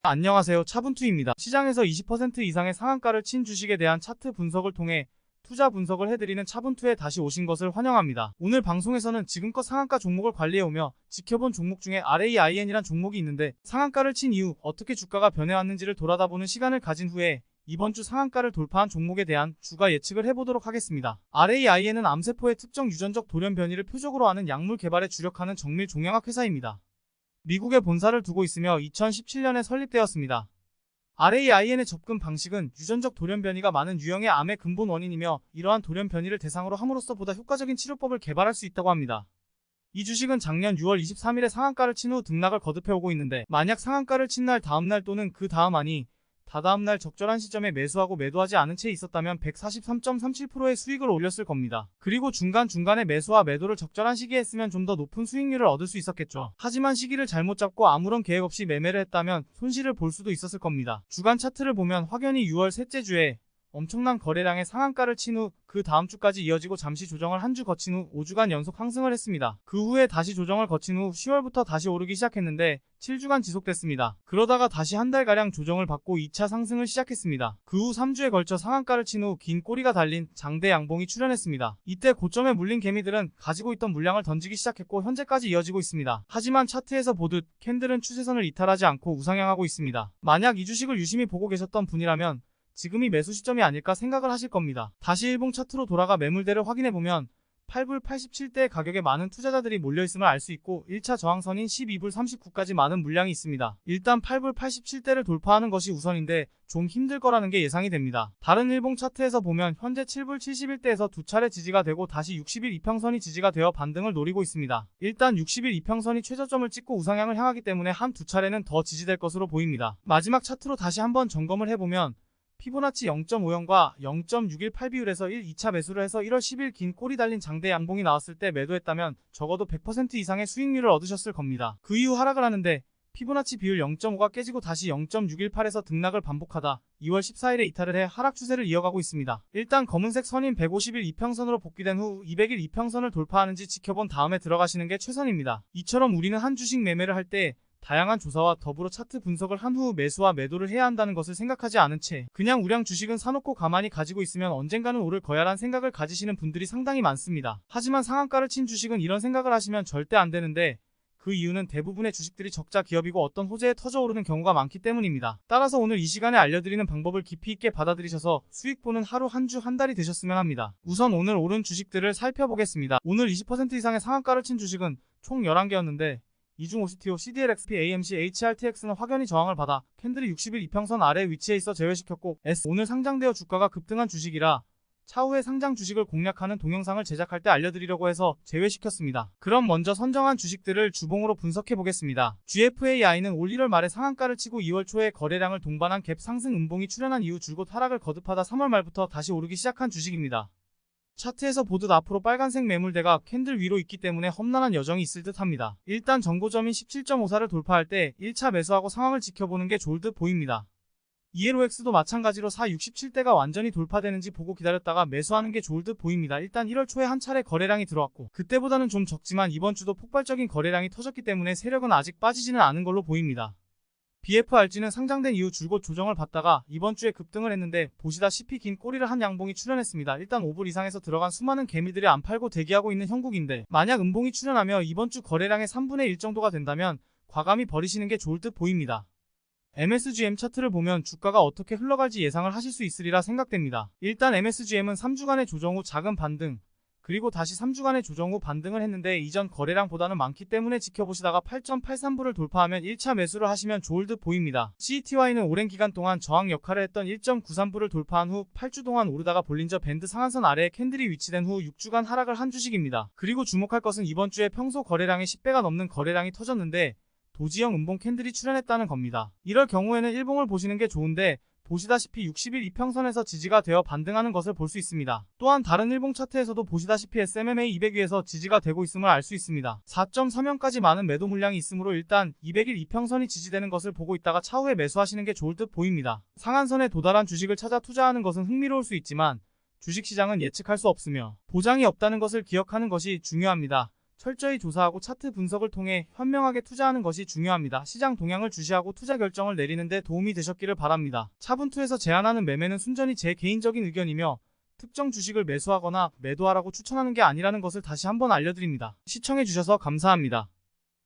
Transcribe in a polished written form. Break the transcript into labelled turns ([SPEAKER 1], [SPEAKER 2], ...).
[SPEAKER 1] 안녕하세요, 차분투입니다. 시장에서 20% 이상의 상한가를 친 주식에 대한 차트 분석을 통해 투자 분석을 해드리는 차분투에 다시 오신 것을 환영합니다. 오늘 방송에서는 지금껏 상한가 종목을 관리해오며 지켜본 종목 중에 RAIN이란 종목이 있는데 상한가를 친 이후 어떻게 주가가 변해왔는지를 돌아다보는 시간을 가진 후에 이번 주 상한가를 돌파한 종목에 대한 주가 예측을 해보도록 하겠습니다. RAIN은 암세포의 특정 유전적 돌연 변이를 표적으로 하는 약물 개발에 주력하는 정밀 종양학 회사입니다. 미국에 본사를 두고 있으며 2017년에 설립되었습니다. RAIN의 접근 방식은 유전적 돌연 변이가 많은 유형의 암의 근본 원인이며 이러한 돌연 변이를 대상으로 함으로써 보다 효과적인 치료법을 개발할 수 있다고 합니다. 이 주식은 작년 6월 23일에 상한가를 친 후 등락을 거듭해오고 있는데 만약 상한가를 친 날 다음날 또는 그 다음 아니 다다음날 적절한 시점에 매수하고 매도하지 않은 채 있었다면 143.37%의 수익을 올렸을 겁니다. 그리고 중간중간에 매수와 매도를 적절한 시기에 했으면 좀 더 높은 수익률을 얻을 수 있었겠죠. 하지만 시기를 잘못 잡고 아무런 계획 없이 매매를 했다면 손실을 볼 수도 있었을 겁니다. 주간 차트를 보면 확연히 6월 셋째 주에 엄청난 거래량의 상한가를 친 후 그 다음 주까지 이어지고 잠시 조정을 한 주 거친 후 5주간 연속 상승을 했습니다. 그 후에 다시 조정을 거친 후 10월부터 다시 오르기 시작했는데 7주간 지속됐습니다. 그러다가 다시 한 달가량 조정을 받고 2차 상승을 시작했습니다. 그 후 3주에 걸쳐 상한가를 친 후 긴 꼬리가 달린 장대 양봉이 출현했습니다. 이때 고점에 물린 개미들은 가지고 있던 물량을 던지기 시작했고 현재까지 이어지고 있습니다. 하지만 차트에서 보듯 캔들은 추세선을 이탈하지 않고 우상향하고 있습니다. 만약 이 주식을 유심히 보고 계셨던 분이라면 지금이 매수 시점이 아닐까 생각을 하실 겁니다. 다시 일봉 차트로 돌아가 매물대를 확인해보면 8불 87대의 가격에 많은 투자자들이 몰려있음을 알 수 있고 1차 저항선인 12불 39까지 많은 물량이 있습니다. 일단 8불 87대를 돌파하는 것이 우선인데 좀 힘들 거라는 게 예상이 됩니다. 다른 일봉 차트에서 보면 현재 7불 71대에서 두 차례 지지가 되고 다시 60일 이평선이 지지가 되어 반등을 노리고 있습니다. 일단 60일 이평선이 최저점을 찍고 우상향을 향하기 때문에 한 두 차례는 더 지지될 것으로 보입니다. 마지막 차트로 다시 한번 점검을 해보면 피보나치 0.50과 0.618 비율에서 2차 매수를 해서 1월 10일 긴 꼬리 달린 장대 양봉이 나왔을 때 매도했다면 적어도 100% 이상의 수익률을 얻으셨을 겁니다. 그 이후 하락을 하는데 피보나치 비율 0.5가 깨지고 다시 0.618에서 등락을 반복하다 2월 14일에 이탈을 해 하락 추세를 이어가고 있습니다. 일단 검은색 선인 150일 이평선으로 복귀된 후 200일 이평선을 돌파하는지 지켜본 다음에 들어가시는 게 최선입니다. 이처럼 우리는 한 주식 매매를 할 때 다양한 조사와 더불어 차트 분석을 한 후 매수와 매도를 해야 한다는 것을 생각하지 않은 채 그냥 우량 주식은 사놓고 가만히 가지고 있으면 언젠가는 오를 거야란 생각을 가지시는 분들이 상당히 많습니다. 하지만 상한가를 친 주식은 이런 생각을 하시면 절대 안 되는데 그 이유는 대부분의 주식들이 적자 기업이고 어떤 호재에 터져오르는 경우가 많기 때문입니다. 따라서 오늘 이 시간에 알려드리는 방법을 깊이 있게 받아들이셔서 수익 보는 하루 한 주 한 달이 되셨으면 합니다. 우선 오늘 오른 주식들을 살펴보겠습니다. 오늘 20% 이상의 상한가를 친 주식은 총 11개였는데 이중 OCTO, CDLXP, AMC, HRTX는 확연히 저항을 받아 캔들이 60일 이평선 아래 위치해 있어 제외시켰고 오늘 상장되어 주가가 급등한 주식이라 차후에 상장 주식을 공략하는 동영상을 제작할 때 알려드리려고 해서 제외시켰습니다. 그럼 먼저 선정한 주식들을 주봉으로 분석해 보겠습니다. GFAI는 올 1월 말에 상한가를 치고 2월 초에 거래량을 동반한 갭 상승 음봉이 출현한 이후 줄곧 하락을 거듭하다 3월 말부터 다시 오르기 시작한 주식입니다. 차트에서 보듯 앞으로 빨간색 매물대가 캔들 위로 있기 때문에 험난한 여정이 있을 듯 합니다. 일단 전고점인 17.54를 돌파할 때 1차 매수하고 상황을 지켜보는 게 좋을 듯 보입니다. ELOX도 마찬가지로 467대가 완전히 돌파되는지 보고 기다렸다가 매수하는 게 좋을 듯 보입니다. 일단 1월 초에 한 차례 거래량이 들어왔고 그때보다는 좀 적지만 이번 주도 폭발적인 거래량이 터졌기 때문에 세력은 아직 빠지지는 않은 걸로 보입니다. BFRG는 상장된 이후 줄곧 조정을 받다가 이번 주에 급등을 했는데 보시다시피 긴 꼬리를 한 양봉이 출현했습니다. 일단 5불 이상에서 들어간 수많은 개미들이 안 팔고 대기하고 있는 형국인데 만약 음봉이 출현하며 이번 주 거래량의 3분의 1 정도가 된다면 과감히 버리시는 게 좋을 듯 보입니다. MSGM 차트를 보면 주가가 어떻게 흘러갈지 예상을 하실 수 있으리라 생각됩니다. 일단 MSGM은 3주간의 조정 후 작은 반등 그리고 다시 3주간의 조정 후 반등을 했는데 이전 거래량보다는 많기 때문에 지켜보시다가 8.83불을 돌파하면 1차 매수를 하시면 좋을 듯 보입니다. CETY는 오랜 기간 동안 저항 역할을 했던 1.93불을 돌파한 후 8주 동안 오르다가 볼린저 밴드 상한선 아래에 캔들이 위치된 후 6주간 하락을 한 주식입니다. 그리고 주목할 것은 이번 주에 평소 거래량의 10배가 넘는 거래량이 터졌는데 도지형 음봉 캔들이 출현했다는 겁니다. 이럴 경우에는 일봉을 보시는 게 좋은데 보시다시피 60일 이평선에서 지지가 되어 반등하는 것을 볼 수 있습니다. 또한 다른 일봉 차트에서도 보시다시피 SMMA 200위에서 지지가 되고 있음을 알 수 있습니다. 4.3연까지 많은 매도 물량이 있으므로 일단 200일 이평선이 지지되는 것을 보고 있다가 차후에 매수하시는 게 좋을 듯 보입니다. 상한선에 도달한 주식을 찾아 투자하는 것은 흥미로울 수 있지만 주식시장은 예측할 수 없으며 보장이 없다는 것을 기억하는 것이 중요합니다. 철저히 조사하고 차트 분석을 통해 현명하게 투자하는 것이 중요합니다. 시장 동향을 주시하고 투자 결정을 내리는 데 도움이 되셨기를 바랍니다. 차분투에서 제안하는 매매는 순전히 제 개인적인 의견이며 특정 주식을 매수하거나 매도하라고 추천하는 게 아니라는 것을 다시 한번 알려드립니다. 시청해주셔서 감사합니다.